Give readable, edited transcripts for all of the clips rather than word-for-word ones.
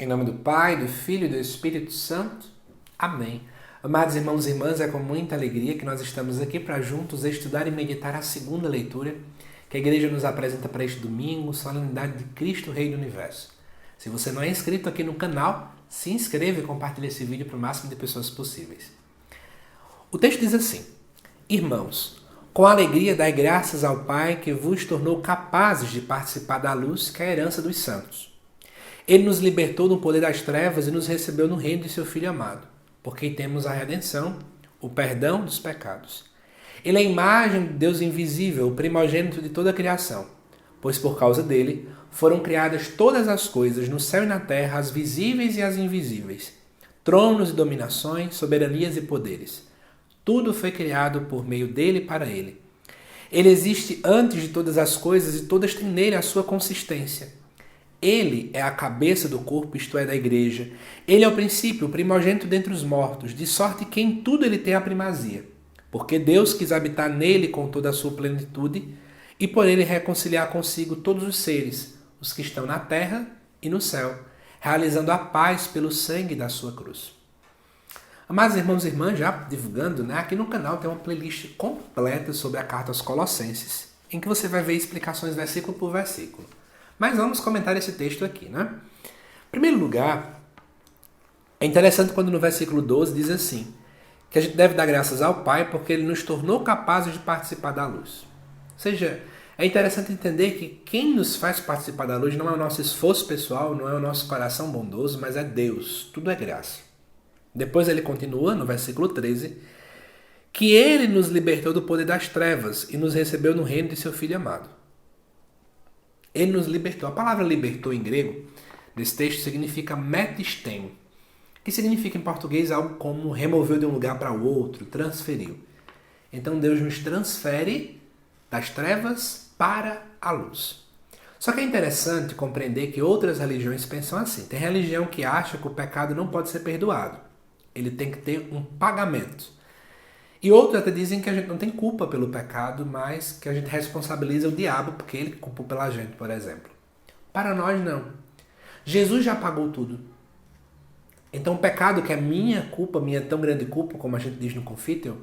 Em nome do Pai, do Filho e do Espírito Santo. Amém. Amados irmãos e irmãs, é com muita alegria que nós estamos aqui para juntos estudar e meditar a segunda leitura que a Igreja nos apresenta para este domingo, solenidade de Cristo, Rei do Universo. Se você não é inscrito aqui no canal, se inscreva e compartilhe esse vídeo para o máximo de pessoas possíveis. O texto diz assim: Irmãos, com alegria dai graças ao Pai que vos tornou capazes de participar da luz que é a herança dos santos. Ele nos libertou do poder das trevas e nos recebeu no reino de seu Filho amado, porque temos a redenção, o perdão dos pecados. Ele é a imagem de Deus invisível, o primogênito de toda a criação, pois por causa dele foram criadas todas as coisas, no céu e na terra, as visíveis e as invisíveis, tronos e dominações, soberanias e poderes. Tudo foi criado por meio dele e para ele. Ele existe antes de todas as coisas e todas têm nele a sua consistência. Ele é a cabeça do corpo, isto é, da igreja. Ele é o princípio, o primogênito dentre os mortos, de sorte que em tudo ele tem a primazia. Porque Deus quis habitar nele com toda a sua plenitude e por ele reconciliar consigo todos os seres, os que estão na terra e no céu, realizando a paz pelo sangue da sua cruz. Amados irmãos e irmãs, já divulgando, aqui no canal tem uma playlist completa sobre a carta aos Colossenses, em que você vai ver explicações versículo por versículo. Mas vamos comentar esse texto aqui, né? Em primeiro lugar, é interessante quando no versículo 12 diz assim, que a gente deve dar graças ao Pai porque Ele nos tornou capazes de participar da luz. Ou seja, é interessante entender que quem nos faz participar da luz não é o nosso esforço pessoal, não é o nosso coração bondoso, mas é Deus. Tudo é graça. Depois ele continua, no versículo 13, que Ele nos libertou do poder das trevas e nos recebeu no reino de seu Filho amado. Ele nos libertou. A palavra libertou em grego, desse texto, significa metistemo, que significa em português algo como removeu de um lugar para o outro, transferiu. Então Deus nos transfere das trevas para a luz. Só que é interessante compreender que outras religiões pensam assim. Tem religião que acha que o pecado não pode ser perdoado. Ele tem que ter um pagamento. E outros até dizem que a gente não tem culpa pelo pecado, mas que a gente responsabiliza o diabo porque ele culpou pela gente, por exemplo. Para nós, não. Jesus já pagou tudo. Então o pecado que é minha culpa, minha tão grande culpa, como a gente diz no Confiteor,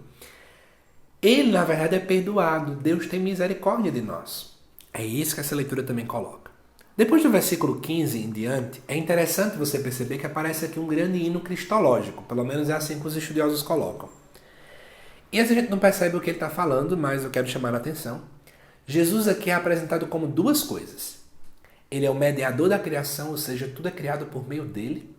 ele na verdade é perdoado. Deus tem misericórdia de nós. É isso que essa leitura também coloca. Depois do versículo 15 em diante, é interessante você perceber que aparece aqui um grande hino cristológico. Pelo menos é assim que os estudiosos colocam. E essa gente não percebe o que ele está falando, mas eu quero chamar a atenção. Jesus aqui é apresentado como duas coisas. Ele é o mediador da criação, ou seja, tudo é criado por meio dele.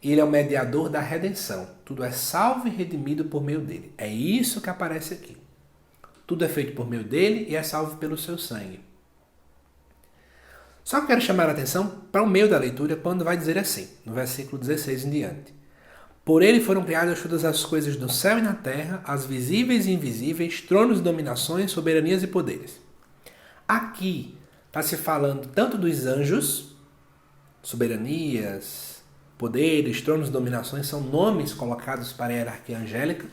E ele é o mediador da redenção. Tudo é salvo e redimido por meio dele. É isso que aparece aqui. Tudo é feito por meio dele e é salvo pelo seu sangue. Só que eu quero chamar a atenção para o meio da leitura quando vai dizer assim, no versículo 16 em diante. Por ele foram criadas todas as coisas do céu e na terra, as visíveis e invisíveis, tronos e dominações, soberanias e poderes. Aqui está se falando tanto dos anjos, soberanias, poderes, tronos e dominações são nomes colocados para a hierarquia angélica,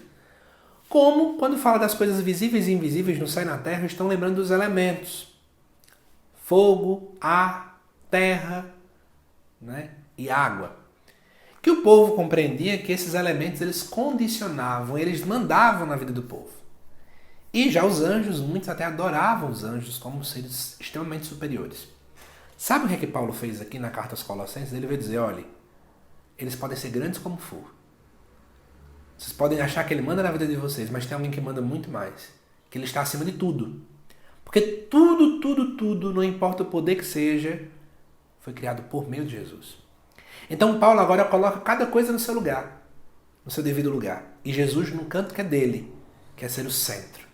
como quando fala das coisas visíveis e invisíveis no céu e na terra, estão lembrando dos elementos. Fogo, ar, terra, e água. Que o povo compreendia que esses elementos eles condicionavam, eles mandavam na vida do povo. E já os anjos, muitos até adoravam os anjos como seres extremamente superiores. Sabe o que é que Paulo fez aqui na carta aos Colossenses? Ele veio dizer, olha, eles podem ser grandes como for. Vocês podem achar que ele manda na vida de vocês, mas tem alguém que manda muito mais. Que ele está acima de tudo. Porque tudo, não importa o poder que seja, foi criado por meio de Jesus. Então Paulo agora coloca cada coisa no seu lugar, no seu devido lugar. E Jesus no canto que é dele, que é ser o centro.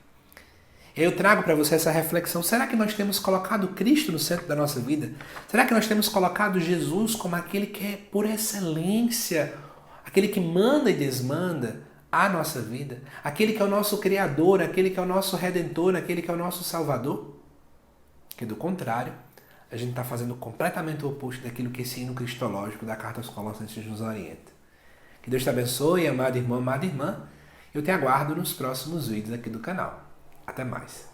Eu trago para você essa reflexão. Será que nós temos colocado Cristo no centro da nossa vida? Será que nós temos colocado Jesus como aquele que é por excelência, aquele que manda e desmanda a nossa vida? Aquele que é o nosso Criador, aquele que é o nosso Redentor, aquele que é o nosso Salvador? Que do contrário, a gente está fazendo completamente o oposto daquilo que esse hino cristológico da carta aos Colossenses nos orienta. Que Deus te abençoe, amado irmão, amada irmã. Eu te aguardo nos próximos vídeos aqui do canal. Até mais.